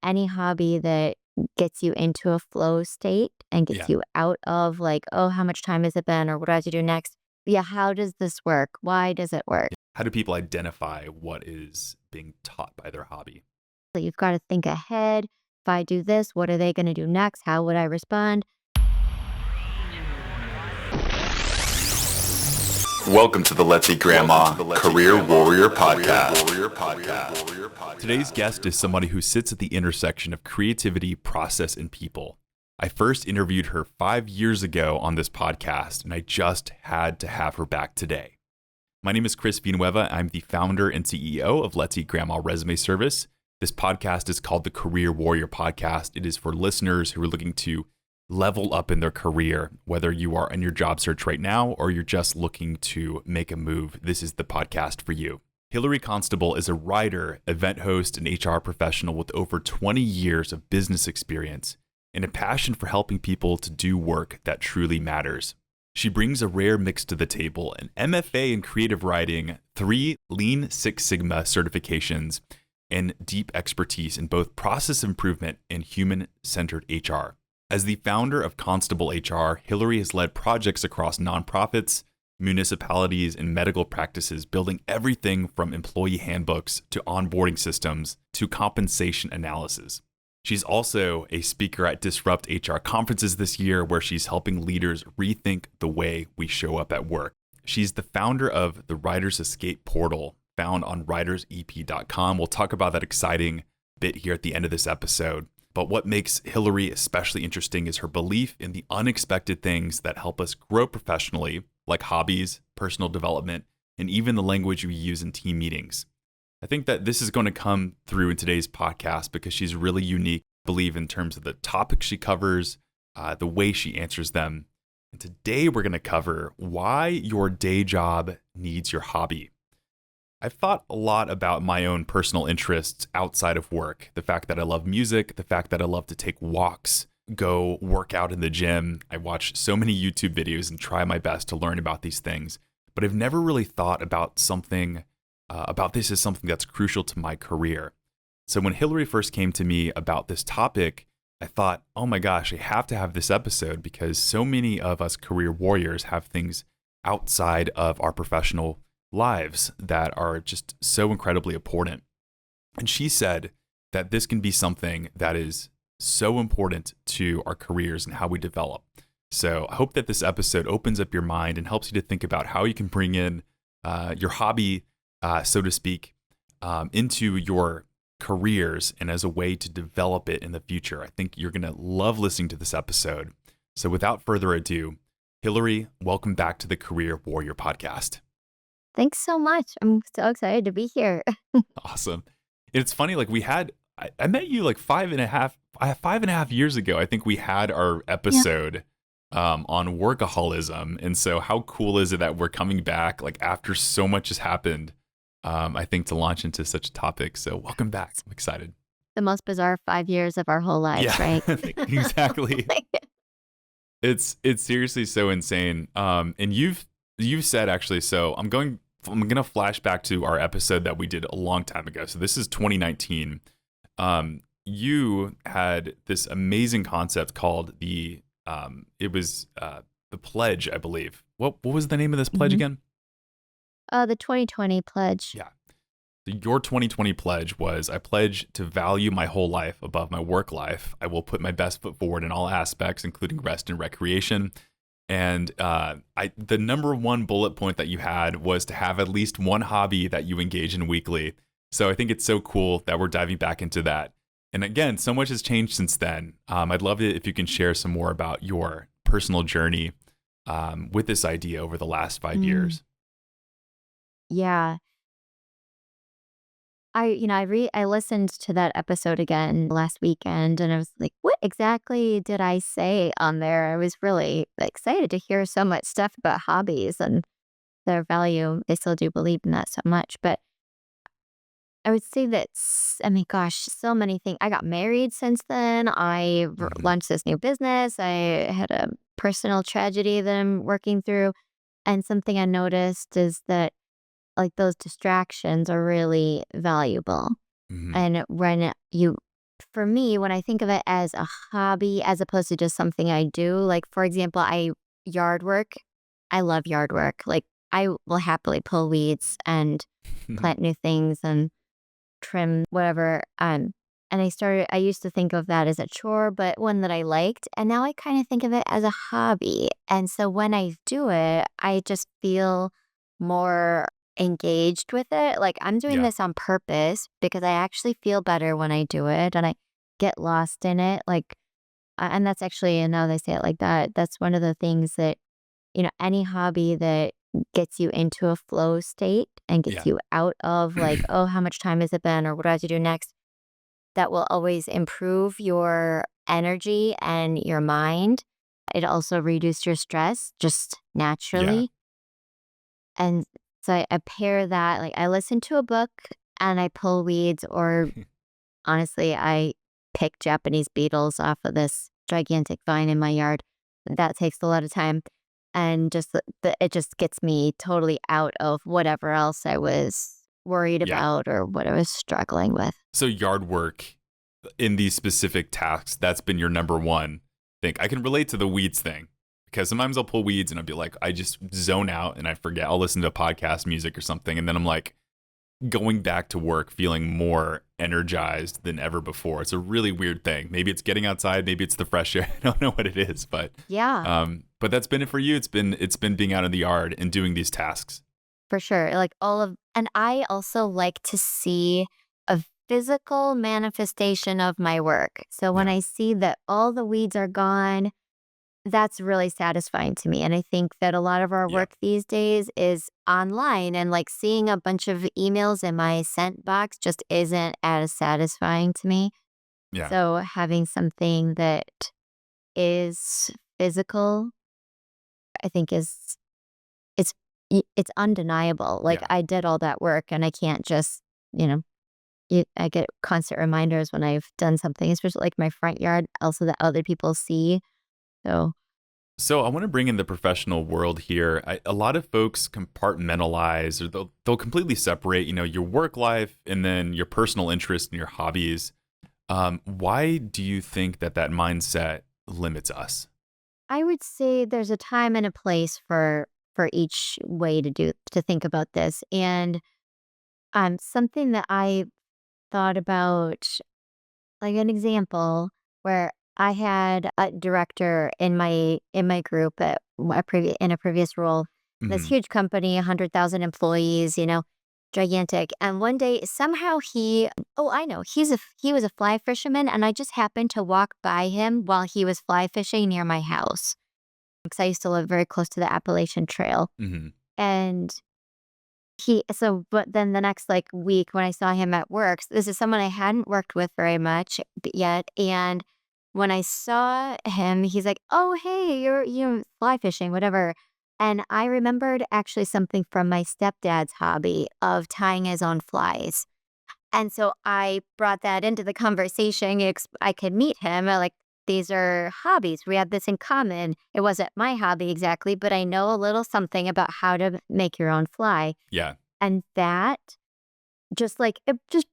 any hobby that gets you into a flow state and gets Yeah. you out of like, oh, how much time has it been or what do I have to do next? Yeah, how does this work? Why does it work? How do people identify what is being taught by their hobby? So you've got to think ahead. If I do this, what are they going to do next? How would I respond? Welcome to the Let's Eat Grandma Career Warrior Podcast. Today's guest is somebody who sits at the intersection of creativity, process, and people. I first interviewed her 5 years ago on this podcast, and I just had to have her back today. My name is Chris Villanueva. I'm the founder and CEO of Let's Eat Grandma Resume Service. This podcast is called the Career Warrior Podcast. It is for listeners who are looking to level up in their career, whether you are in your job search right now or you're just looking to make a move. This is the podcast for you. Hilary Constable is a writer, event host, and HR professional with over 20 years of business experience and a passion for helping people to do work that truly matters. She brings a rare mix to the table: an MFA in creative writing, 3 Lean Six Sigma certifications, and deep expertise in both process improvement and human-centered HR. As the founder of Constable HR, Hilary has led projects across nonprofits, municipalities, and medical practices, building everything from employee handbooks to onboarding systems to compensation analysis. She's also a speaker at Disrupt HR conferences this year, where she's helping leaders rethink the way we show up at work. She's the founder of the Writer's Escape portal, found on writersep.com. We'll talk about that exciting bit here at the end of this episode. But what makes Hilary especially interesting is her belief in the unexpected things that help us grow professionally, like hobbies, personal development, and even the language we use in team meetings. I think that this is going to come through in today's podcast because she's really unique, I believe, in terms of the topics she covers, the way she answers them. And today we're going to cover why your day job needs your hobby. I've thought a lot about my own personal interests outside of work. The fact that I love music, the fact that I love to take walks, go work out in the gym. I watch so many YouTube videos and try my best to learn about these things. But I've never really thought about about this as something that's crucial to my career. So when Hilary first came to me about this topic, I thought, oh my gosh, I have to have this episode because so many of us career warriors have things outside of our professional lives that are just so incredibly important. And she said that this can be something that is so important to our careers and how we develop. So I hope that this episode opens up your mind and helps you to think about how you can bring in your hobby, so to speak, into your careers and as a way to develop it in the future. I think you're going to love listening to this episode. So without further ado, Hilary, welcome back to the Career Warrior Podcast. Thanks so much. I'm so excited to be here. Awesome. It's funny, like I met you like 5.5 years ago. I think we had our Yeah. episode on workaholism. And so how cool is it that we're coming back like after so much has happened, I think, to launch into such a topic. So welcome back. I'm excited. The most bizarre 5 years of our whole lives, Yeah, right? exactly. It's seriously so insane. And you've said, actually, so I'm gonna flash back to our episode that we did a long time ago. So this is 2019. You had this amazing concept called the pledge, I believe. What was the name of this pledge Mhm. again? The 2020 pledge. Yeah. So your 2020 pledge was: I pledge to value my whole life above my work life. I will put my best foot forward in all aspects, including rest and recreation. And the number one bullet point that you had was to have at least one hobby that you engage in weekly. So I think it's so cool that we're diving back into that. And again, so much has changed since then. I'd love it if you can share some more about your personal journey with this idea over the last 5 years. Yeah. I listened to that episode again last weekend and I was like, what exactly did I say on there? I was really excited to hear so much stuff about hobbies and their value. I still do believe in that so much, but I would say that, I mean, gosh, so many things. I got married since then. Mhm. Launched this new business. I had a personal tragedy that I'm working through. And something I noticed is that like those distractions are really valuable. Mhm. And when you for me, when I think of it as a hobby as opposed to just something I do, like, for example, yard work, I love yard work. Like, I will happily pull weeds and plant new things and trim whatever. And I used to think of that as a chore, but one that I liked. And now I kind of think of it as a hobby. And so when I do it, I just feel more engaged with it. Like I'm doing Yeah. this on purpose because I actually feel better when I do it and I get lost in it. Like, and that's actually, and now they say it like that, that's one of the things that, any hobby that gets you into a flow state and gets Yeah. you out of like, oh, how much time has it been or what do I have to do next? That will always improve your energy and your mind. It also reduce your stress just Yeah. naturally. And so I pair that, like I listen to a book and I pull weeds, or honestly, I pick Japanese beetles off of this gigantic vine in my yard. That takes a lot of time. And just it just gets me totally out of whatever else I was worried Yeah. about or what I was struggling with. So yard work in these specific tasks, that's been your number one thing. I can relate to the weeds thing because sometimes I'll pull weeds and I'll be like, I just zone out and I forget. I'll listen to podcast music or something. And then I'm like going back to work feeling more energized than ever before. It's a really weird thing. Maybe it's getting outside. Maybe it's the fresh air. I don't know what it is, Yeah. but that's been it for you. It's been being out in the yard and doing these tasks. For sure. Like and I also like to see a physical manifestation of my work. So when Yeah. I see that all the weeds are gone, that's really satisfying to me. And I think that a lot of our Yeah. work these days is online, and like seeing a bunch of emails in my sent box just isn't as satisfying to me. Yeah. So having something that is physical, I think it's undeniable. Like, Yeah. I did all that work and I can't just, you know, I get constant reminders when I've done something, especially like my front yard, also that other people see. So, So I want to bring in the professional world here. A lot of folks compartmentalize, or they'll completely separate, your work life and then your personal interests and your hobbies. Why do you think that mindset limits us? I would say there's a time and a place for each way to think about this. And something that I thought about, like an example where I had a director in my group in a previous role, this Hmm. huge company, 100,000 employees, gigantic. And one day somehow oh, I know, he was a fly fisherman, and I just happened to walk by him while he was fly fishing near my house because I used to live very close to the Appalachian Trail. Hmm. And but then the next like week when I saw him at work, this is someone I hadn't worked with very much yet. And when I saw him, he's like, "Oh, hey, you're fly fishing, whatever." And I remembered actually something from my stepdad's hobby of tying his own flies. And so I brought that into the conversation. I could meet him. Like, these are hobbies. We have this in common. It wasn't my hobby exactly, but I know a little something about how to make your own fly. Yeah. And that just like it just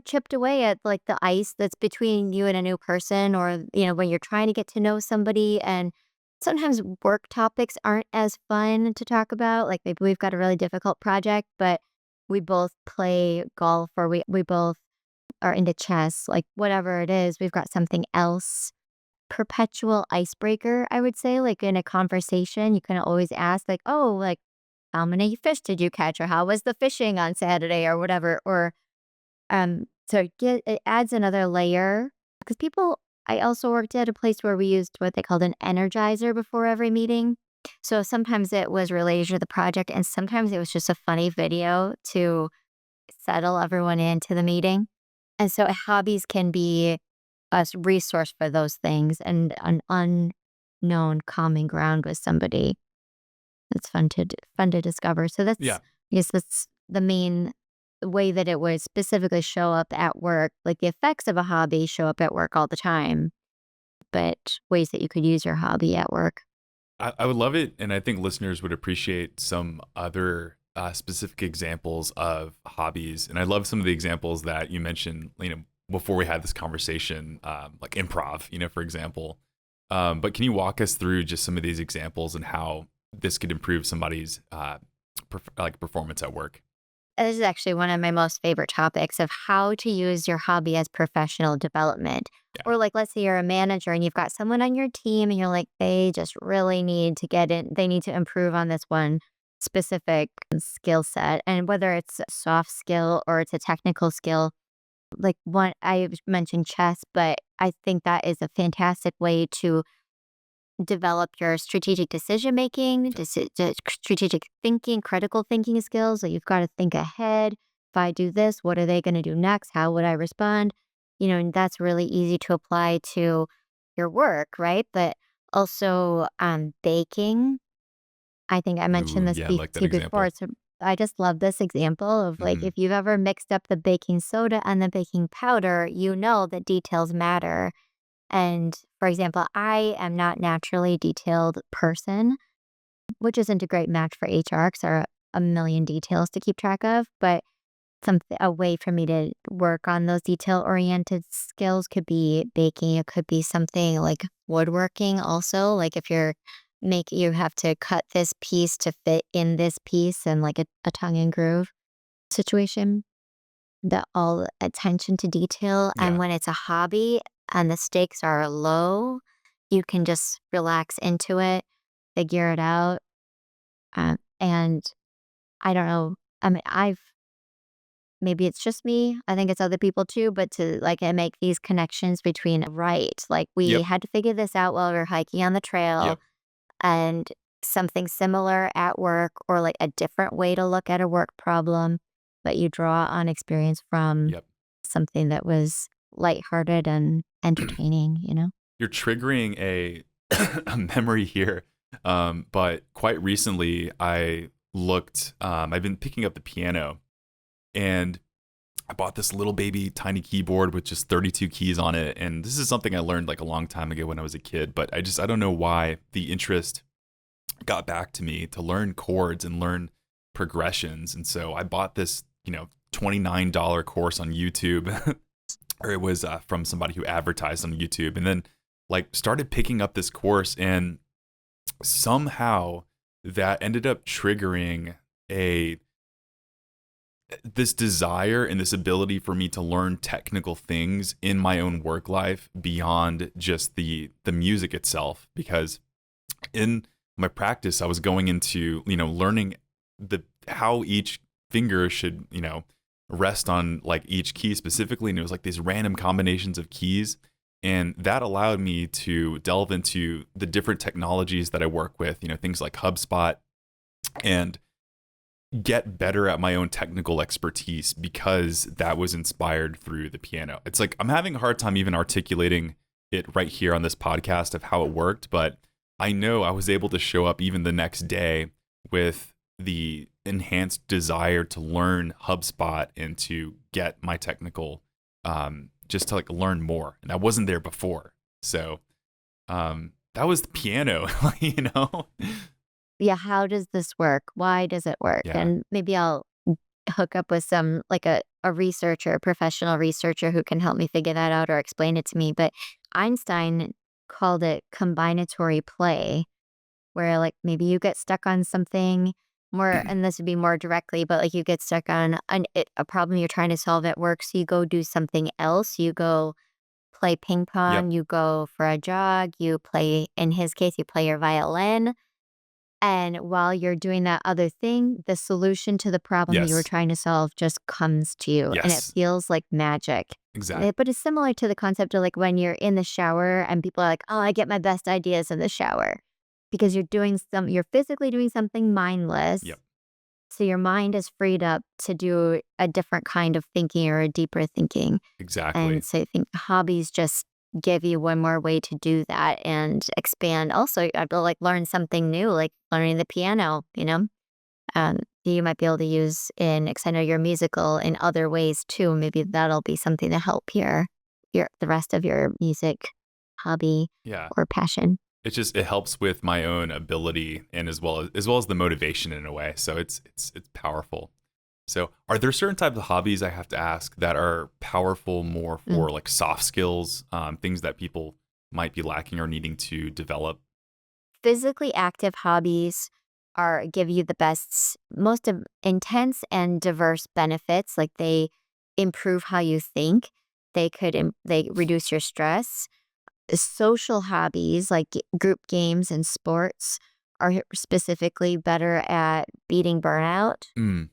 chipped away at like the ice that's between you and a new person, or when you're trying to get to know somebody. And sometimes work topics aren't as fun to talk about. Like, maybe we've got a really difficult project, but we both play golf, or we both are into chess, like whatever it is, we've got something else. Perpetual icebreaker, I would say, like in a conversation, you can always ask, like, oh, like, how many fish did you catch? Or how was the fishing on Saturday or whatever? Or, so it adds another layer because I also worked at a place where we used what they called an energizer before every meeting. So sometimes it was related to the project and sometimes it was just a funny video to settle everyone into the meeting. And so hobbies can be a resource for those things and an unknown common ground with somebody. It's fun to discover. So Yeah. I guess that's the main way that it would specifically show up at work. Like, the effects of a hobby show up at work all the time, but ways that you could use your hobby at work. I would love it. And I think listeners would appreciate some other specific examples of hobbies. And I love some of the examples that you mentioned, before we had this conversation, like improv, for example. But can you walk us through just some of these examples and how this could improve somebody's performance at work? This is actually one of my most favorite topics of how to use your hobby as professional development. Yeah. Or like, let's say you're a manager and you've got someone on your team and you're like, they just really need to get in, they need to improve on this one specific skill set. And whether it's a soft skill or it's a technical skill, like one, I mentioned chess, but I think that is a fantastic way to develop your strategic decision making, strategic thinking, critical thinking skills. So you've got to think ahead. If I do this, what are they going to do next? How would I respond? And that's really easy to apply to your work, right? But also baking. I think I mentioned Ooh, this yeah, I like to that you before. example. So I just love this example of like Hmm. if you've ever mixed up the baking soda and the baking powder, you know that details matter. And for example, I am not naturally a detailed person, which isn't a great match for HR because there are a million details to keep track of. But a way for me to work on those detail oriented skills could be baking. It could be something like woodworking also. Like if you have to cut this piece to fit in this piece and like a tongue and groove situation. The all attention to detail, and Yeah. when it's a hobby and the stakes are low, you can just relax into it, figure it out, and I don't know, I mean, maybe it's just me, I think it's other people too, but to, like, make these connections between right, like, we Yep. had to figure this out while we were hiking on the trail, Yep. and something similar at work or, like, a different way to look at a work problem, but you draw on experience from Yep. something that was lighthearted and entertaining? You're triggering a a memory here. But quite recently, I've been picking up the piano, and I bought this little baby tiny keyboard with just 32 keys on it. And this is something I learned like a long time ago when I was a kid, but I don't know why the interest got back to me to learn chords and learn progressions. And so I bought this, $29 course on YouTube, or it was from somebody who advertised on YouTube, and then like started picking up this course, and somehow that ended up triggering a this desire and this ability for me to learn technical things in my own work life beyond just the music itself, because in my practice I was going into learning the how each finger should rest on like each key specifically, and it was like these random combinations of keys, and that allowed me to delve into the different technologies that I work with, things like HubSpot, and get better at my own technical expertise because that was inspired through the piano. It's like I'm having a hard time even articulating it right here on this podcast of how it worked, but I know I was able to show up even the next day with the enhanced desire to learn HubSpot and to get my technical, just to like learn more. And I wasn't there before. So that was the piano, you know? Yeah, how does this work? Why does it work? Yeah. And maybe I'll hook up with some like a researcher, a professional researcher who can help me figure that out or explain it to me. But Einstein called it combinatory play, where like maybe you get stuck on something more, and this would be more directly, but like you get stuck on a problem you're trying to solve at work. So you go do something else. You go play ping Yep. pong, you go for a jog, you play, in his case, you play your violin. And while you're doing that other thing, the solution to the problem that you were Yes. trying to solve just comes to you and it Yes. feels like magic. Exactly. But it's similar to the concept of like when you're in the shower and people are like, oh, I get my best ideas in the shower because you're physically doing something mindless. Yep. So your mind is freed up to do a different kind of thinking or a deeper thinking. Exactly. And so I think hobbies just give you one more way to do that and expand. Also, I'd be like learn something new, like learning the piano. Um, you might be able to use in, because I know you're musical in other ways too. Maybe that'll be something to help the rest of your music hobby Yeah. or passion. It helps with my own ability, and as well as the motivation in a way. So it's powerful. So, are there certain types of hobbies I have to ask that are powerful more Mm. for like soft skills, things that people might be lacking or needing to develop? Physically active hobbies are give you the most intense and diverse benefits. Like they improve how you think. They reduce your stress. Social hobbies like group games and sports are specifically better at beating burnout. Mm,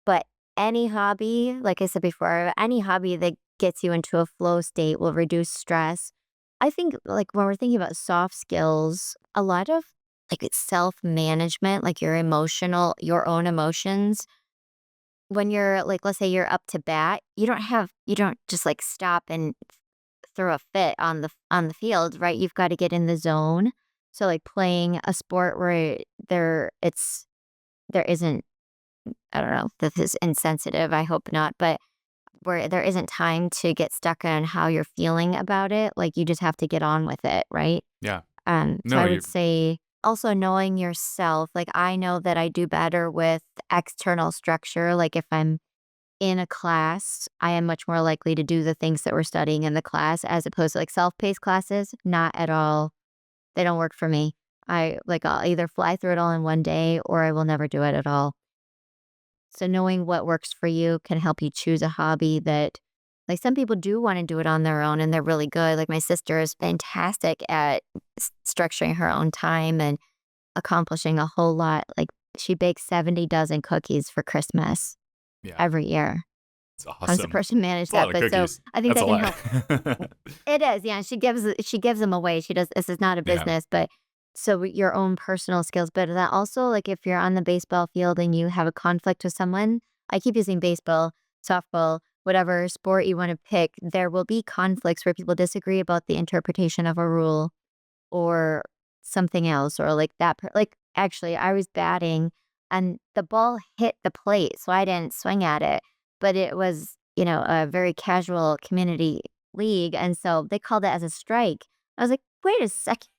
But any hobby, like I said before, any hobby that gets you into a flow state will reduce stress. I think like when we're thinking about soft skills, a lot of like it's self-management, like your own emotions. When you're like, let's say you're up to bat, you don't just like stop and throw a fit on the field, right? You've got to get in the zone. So like playing a sport where there isn't, I don't know, if this is insensitive, I hope not, but where there isn't time to get stuck on how you're feeling about it, like, you just have to get on with it, right? yeah. So No, I you're would say also knowing yourself, like, I know that I do better with external structure, like, if I'm in a class, I am much more likely to do the things that we're studying in the class as opposed to, like, self-paced classes, not at all. They don't work for me. I'll either fly through it all in one day or I will never do it at all. So knowing what works for you can help you choose a hobby that like some people do want to do it on their own and they're really good. Like my sister is fantastic at structuring her own time and accomplishing a whole lot. Like she bakes 70 dozen cookies for Christmas yeah, every year. it's How does the awesome. person manage It's a lot that? of But so cookies. I think That's that a can lot. help. It is, yeah, she gives them away. She does this is not a Yeah. business, but so your own personal skills, but that also, like, if you're on the baseball field and you have a conflict with someone I keep using baseball, softball, whatever sport you wanna pick, there will be conflicts where people disagree about the interpretation of a rule or something else or, like, actually, I was batting and the ball hit the plate, so I didn't swing at it, but it was, a very casual community league, and so they called it as a strike. I was like, "Wait a second,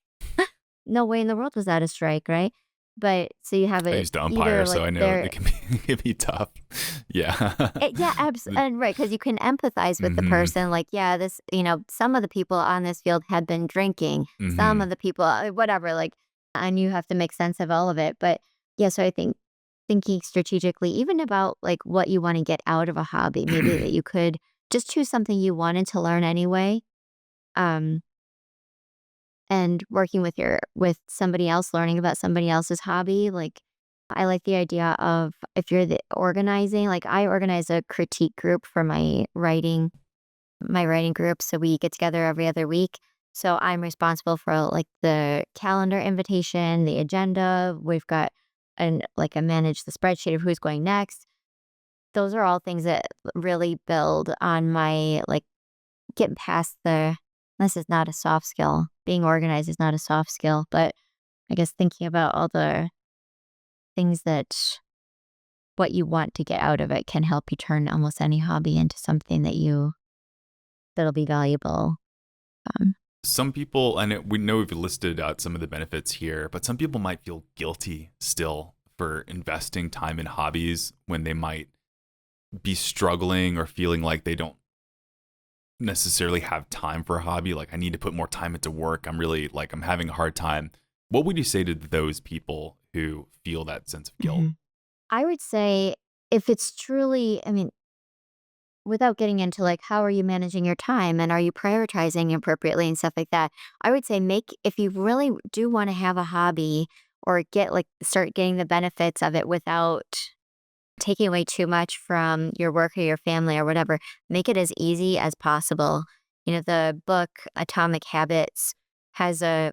no way in the world was that a strike," right? But so you have I it used to umpire, either, so like, I know there it can be it can be tough. Yeah. yeah, and right, because you can empathize with the Mhm. person, like, yeah, some of the people on this field had been drinking, some of Mhm. the people whatever, like, and you have to make sense of all of it, but, yeah, so I think thinking strategically, even about, like, what you wanna get out of a hobby, maybe that you could just choose something you wanted to learn anyway, um, and working with somebody else, learning about somebody else's hobby, like, I like the idea of if you're the organizing, like, I organize a critique group for my writing group, so we get together every other week. So I'm responsible for, like, the calendar invitation, the agenda, we've got I manage the spreadsheet of who's going next. Those are all things that really build on my, like, getting past this is not a soft skill. Being organized is not a soft skill, but I guess thinking about all the things that what you want to get out of it can help you turn almost any hobby into something that'll be valuable. Um, Some people, and we know we've listed out some of the benefits here, but some people might feel guilty still for investing time in hobbies when they might be struggling or feeling like they don't necessarily have time for a hobby. Like, I need to put more time into work. I'm having a hard time. What would you say to those people who feel that sense of guilt? mhm. I would say if it's truly, I mean, without getting into like how are you managing your time and are you prioritizing appropriately and stuff like that, I would say make if you really do want to have a hobby or start getting the benefits of it without taking away too much from your work or your family or whatever, make it as easy as possible. The book Atomic Habits has a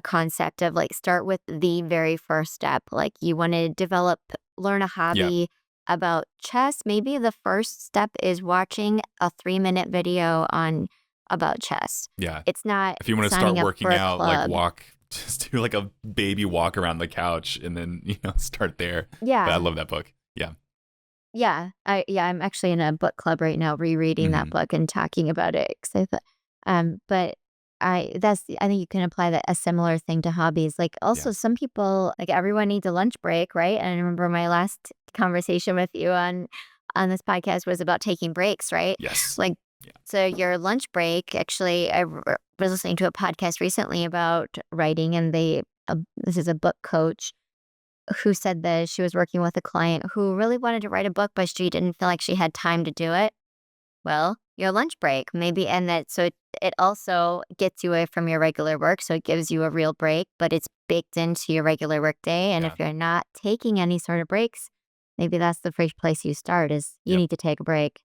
concept of like start with the very first step. Like you want to learn a Yeah. hobby about chess. Maybe the first step is watching a 3-minute video on about chess. Yeah. It's not If you want to start signing up for working a out, like club. walk, just do like a baby walk around the couch and then, start there. But I Yeah. love that book. Yeah. I'm actually in a book club right now rereading that Hmm. book and talking about it 'cause but I think you can apply that a similar thing to hobbies. Like Yeah. also some people, like everyone needs a lunch break, right? And I remember my last conversation with you on this podcast was about taking breaks, right? Yes. Like Yeah. so your lunch break, actually was listening to a podcast recently about writing, and this is a book coach who said that she was working with a client who really wanted to write a book, but she didn't feel like she had time to do it. Well, your lunch break maybe, and it also gets you away from your regular work, so it gives you a real break, but it's baked into your regular work day. And Yeah. if you're not taking any sort of breaks, maybe that's the first place you start is you Yep. need to take a break.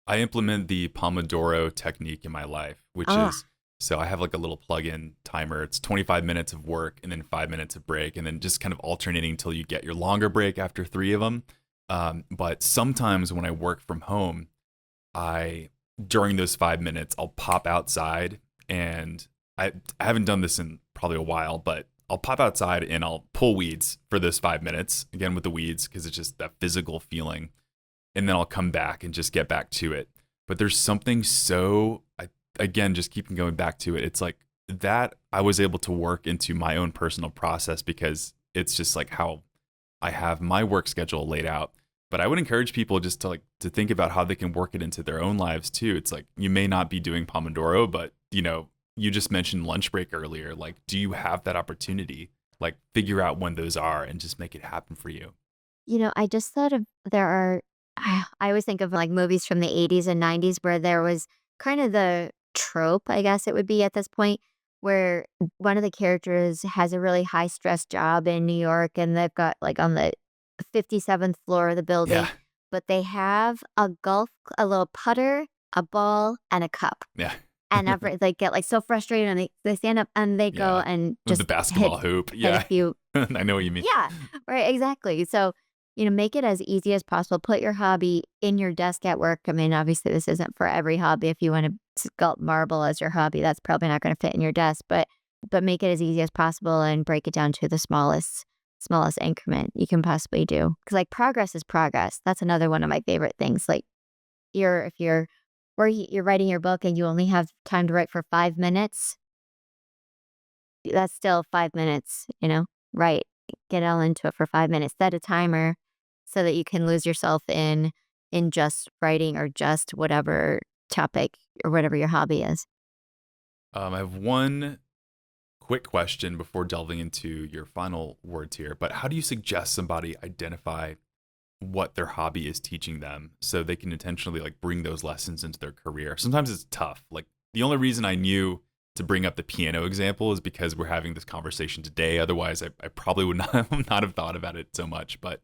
I implement the Pomodoro technique in my life, which Oh, is so I have like a little plug-in timer. It's 25 minutes of work and then 5 minutes of break, and then just kind of alternating until you get your longer break after three of them. But sometimes when I work from home, during those 5 minutes, I'll pop outside, and I haven't done this in probably a while, but I'll pop outside and I'll pull weeds for those 5 minutes again with the weeds because it's just that physical feeling, and then I'll come back and just get back to it. But there's something again, just keeping going back to it. It's like that I was able to work into my own personal process because it's just like how I have my work schedule laid out. But I would encourage people just to think about how they can work it into their own lives too. It's like you may not be doing Pomodoro, but you just mentioned lunch break earlier. Like, do you have that opportunity? Like, figure out when those are and just make it happen for you. I just thought of there are I always think of like movies from the 80s and 90s where there was kind of the trope, I guess it would be at this point, where one of the characters has a really high stress job in New York and they've got like on the 57th floor of the building, Yeah, but they have a little putter, a ball, and a cup. yeah, And they get like so frustrated and they stand up and they go yeah. and With the just basketball hoop. hit a Yeah, few. I know what you mean. Yeah, right, exactly. So, make it as easy as possible. Put your hobby in your desk at work. I mean, obviously, this isn't for every hobby. If you want to sculpt marble as your hobby, that's probably not going to fit in your desk. But make it as easy as possible and break it down to the smallest increment you can possibly do. Because like progress is progress. That's another one of my favorite things. Like if you're you're writing your book and you only have time to write for 5 minutes, that's still 5 minutes. Right. Get all into it for 5 minutes. Set a timer so that you can lose yourself in just writing or just whatever topic or whatever your hobby is. I have one quick question before delving into your final words here. But how do you suggest somebody identify what their hobby is teaching them so they can intentionally like bring those lessons into their career? Sometimes it's tough. Like the only reason I knew to bring up the piano example is because we're having this conversation today. Otherwise, I probably would not not have thought about it so much. But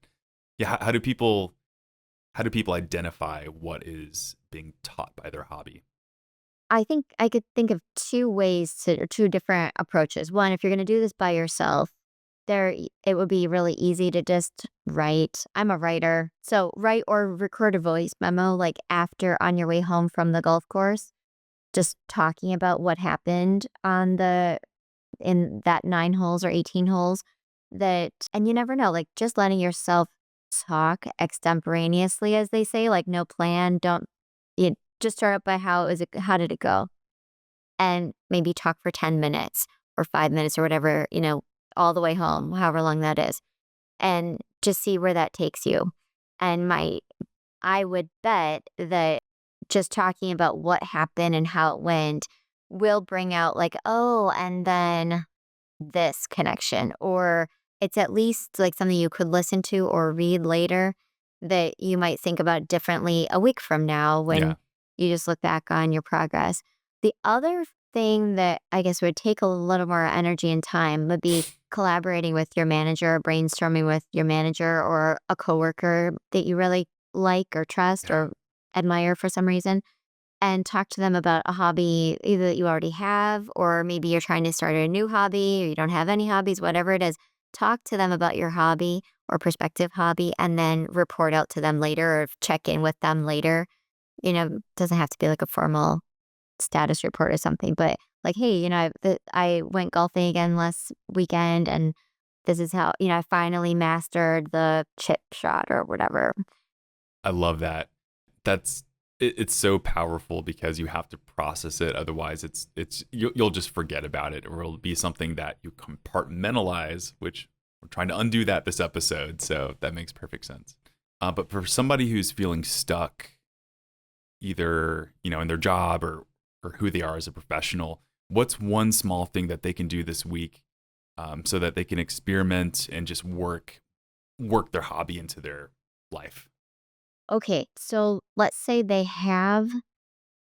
yeah, how do people identify what is being taught by their hobby? I think I could think of two different approaches. One, if you're going to do this by yourself, it would be really easy to just write. I'm a writer. So write or record a voice memo like after on your way home from the golf course, just talking about what happened in that 9 holes or 18 holes and you never know, like just letting yourself talk extemporaneously, as they say, like no plan, don't you just start out by how did it go? And maybe talk for 10 minutes or 5 minutes or whatever, all the way home, however long that is, and just see where that takes you. And I would bet that just talking about what happened and how it went will bring out like, oh, and then this connection, or it's at least like something you could listen to or read later that you might think about differently a week from now when Yeah. you just look back on your progress. The other thing that I guess would take a little more energy and time would be collaborating with your manager, or brainstorming with your manager or a coworker that you really like or trust Yeah. or admire for some reason, and talk to them about a hobby either that you already have, or maybe you're trying to start a new hobby, or you don't have any hobbies, whatever it is. Talk to them about your hobby or prospective hobby and then report out to them later or check in with them later. Doesn't have to be like a formal status report or something, but like, hey, I went golfing again last weekend and this is how, I finally mastered the chip shot or whatever. I love that. That's it's so powerful because you have to process it. Otherwise, you'll just forget about it, or it'll be something that you compartmentalize, which we're trying to undo that this episode. So that makes perfect sense. But for somebody who's feeling stuck, either in their job or who they are as a professional, what's one small thing that they can do this week so that they can experiment and just work their hobby into their life? Okay, so let's say they have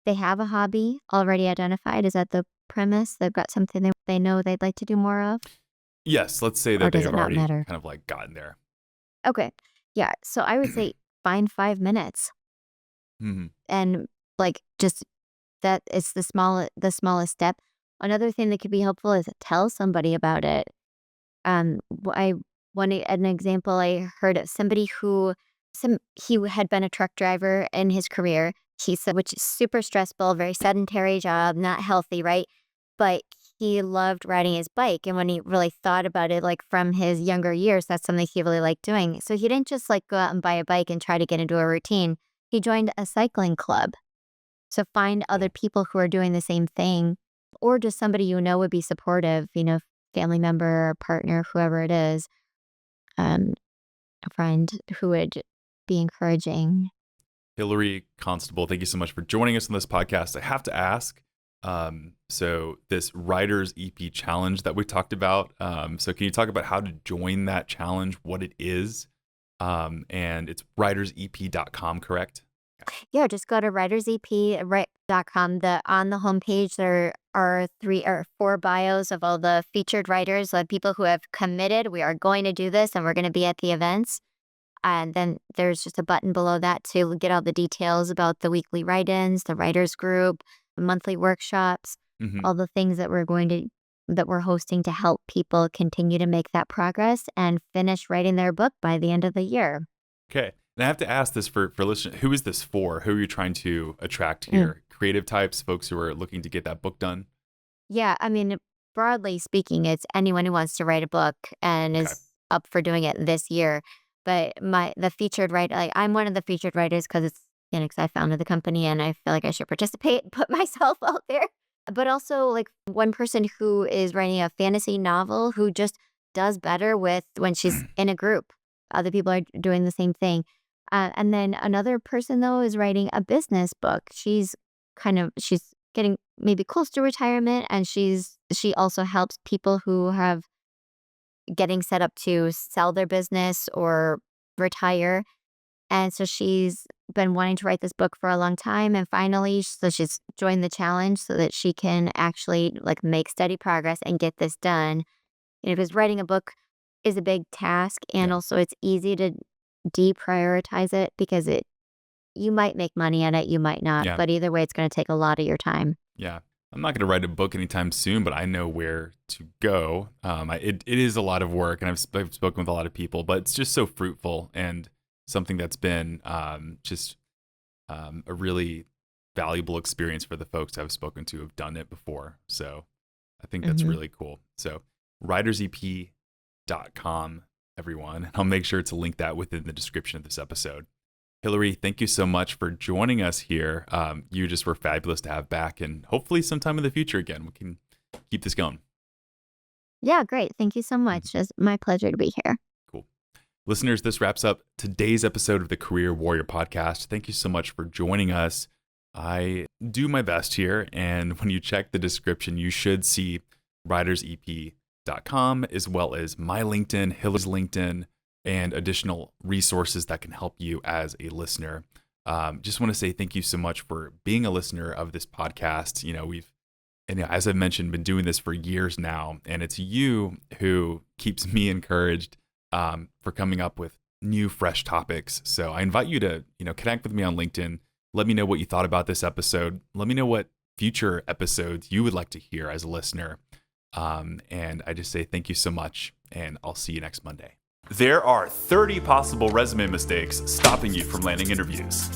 a hobby already identified. Is that the premise? They've got something they know they'd like to do more of, Yes, let's say or that they does it have not already matter? kind of like gotten there. Okay, yeah. So I would say find 5 minutes Hmm. and like just that it's the smallest step. Another thing that could be helpful is tell somebody about it. I an example I heard of somebody he had been a truck driver in his career. He said, which is super stressful, very sedentary job, not healthy, right? But he loved riding his bike, and when he really thought about it, like from his younger years, that's something he really liked doing. So he didn't just like go out and buy a bike and try to get into a routine. He joined a cycling club. So find other Cool. people who are doing the same thing, or just somebody would be supportive, family member or partner, whoever it is, um, a friend who would be encouraging. Hilary Constable, thank you so much for joining us on this podcast. I have to ask, so this Writers EP challenge that we talked about, so can you talk about how to join that challenge, what it is? And it's writersep.com, correct? Yeah, just go to writersep.com. On the homepage there are 3 or 4 bios of all the featured writers, like people who have committed. We are going to do this, and we're going to be at the events. And then there's just a button below that to get all the details about the weekly write-ins, the writers group, the monthly workshops, Hmm. all the things that we're hosting to help people continue to make that progress and finish writing their book by the end of the year. Okay. And I have to ask this for listeners. Who is this for? Who are you trying to attract Mm. here? Creative types, folks who are looking to get that book done? Yeah, I mean, broadly speaking, it's anyone who wants to write a book and Okay. is up for doing it this year. But the featured writer, like I'm one of the featured writers because because I founded the company and I feel like I should participate, put myself out there. But also, like one person who is writing a fantasy novel who just does better with when she's in a group. Other people are doing the same thing. And then another person though is writing a business book. She's getting maybe close to retirement, and she also helps people who have getting set up to sell their business or retire. And so she's been wanting to write this book for a long time, and finally so she's joined the challenge so that she can actually like make steady progress and get this done. Because writing a book is a big task, and Yeah. also it's easy to deprioritize it because you might make money at it, you might not, Yeah. but either way it's going to take a lot of your time. Yeah. I'm not going to write a book anytime soon, but I know where to go. It is a lot of work, and I've spoken with a lot of people, but it's just so fruitful and something that's been a really valuable experience for the folks I've spoken to who've done it before. So I think that's Mhm. really cool. So writersep.com, everyone. I'll make sure to link that within the description of this episode. Hilary, thank you so much for joining us here. You just were fabulous to have back, and hopefully sometime in the future again, we can keep this going. Yeah, great. Thank you so Mhm. much. It's my pleasure to be here. Cool. Listeners, this wraps up today's episode of the Career Warrior Podcast. Thank you so much for joining us. I do my best here, and when you check the description, you should see writersep.com as well as my LinkedIn, Hillary's LinkedIn, and additional resources that can help you as a listener. Just want to say thank you so much for being a listener of this podcast. As I mentioned, been doing this for years now, and it's you who keeps me encouraged for coming up with new, fresh topics. So I invite you to, connect with me on LinkedIn. Let me know what you thought about this episode. Let me know what future episodes you would like to hear as a listener. And I just say thank you so much, and I'll see you next Monday. There are 30 possible resume mistakes stopping you from landing interviews.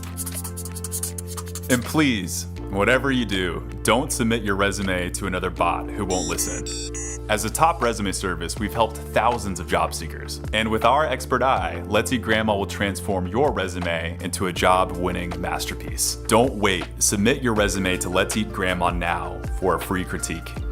And please, whatever you do, don't submit your resume to another bot who won't listen. As a top resume service, we've helped thousands of job seekers. And with our expert eye, Let's Eat Grandma will transform your resume into a job-winning masterpiece. Don't wait. Submit your resume to Let's Eat Grandma now for a free critique.